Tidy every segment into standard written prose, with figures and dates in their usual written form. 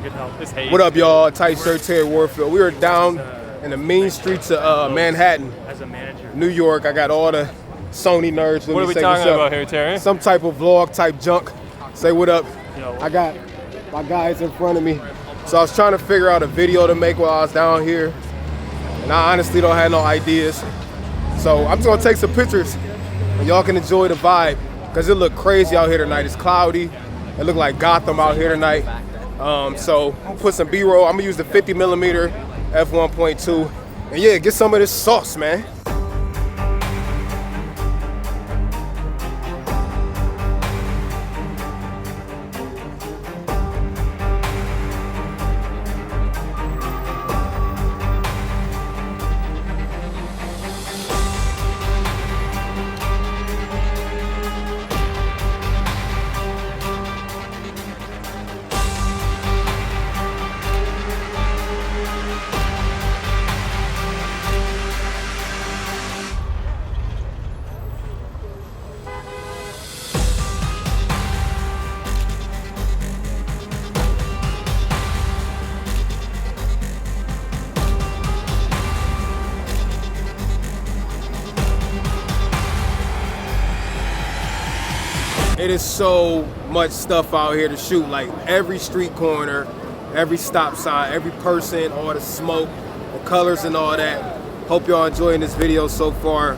Good help. This Hayes. What up, y'all? Tight shirt, Terry Warfield. We are down in the mean streets of Manhattan, As a manager. New York. I got all the Sony nerds. What are we talking about here, Terry? Some type of vlog type junk. Say what up. Yo. I got my guys in front of me. So I was trying to figure out a video to make while I was down here. And I honestly don't have no ideas. So I'm just gonna take some pictures and y'all can enjoy the vibe. Cause it look crazy out here tonight. It's cloudy. It look like Gotham out here tonight. So I'm gonna put some B-roll. I'm gonna use the 50mm F1.2. And yeah, get some of this sauce, man. It is so much stuff out here to shoot, like every street corner, every stop sign, every person, all the smoke, the colors and all that. Hope y'all enjoying this video so far,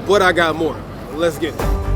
but I got more. Let's get it.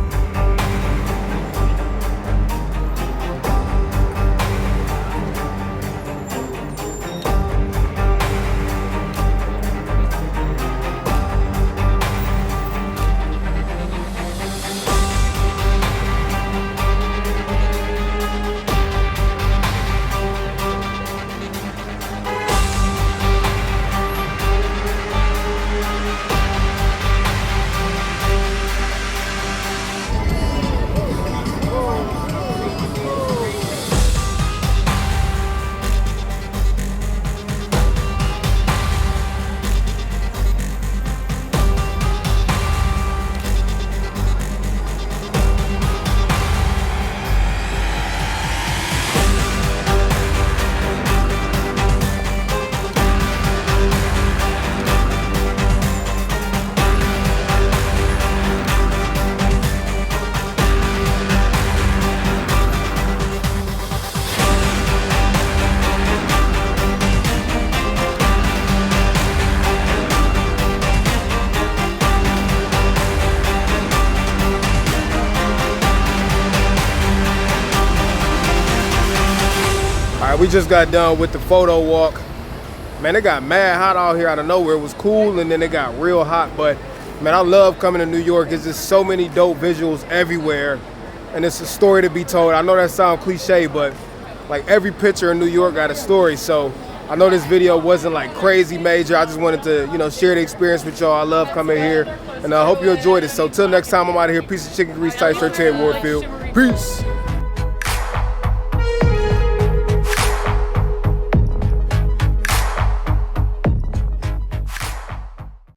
We just got done with the photo walk. Man, it got mad hot out here out of nowhere. It was cool and then it got real hot, but man, I love coming to New York. There's just so many dope visuals everywhere and it's a story to be told. I know that sounds cliche, but like every picture in New York got a story. So I know this video wasn't like crazy major. I just wanted to, you know, share the experience with y'all. I love coming here and I hope you enjoyed it. So till next time, I'm out of here. Piece of chicken grease, tight shirt, Ted Warfield. Peace.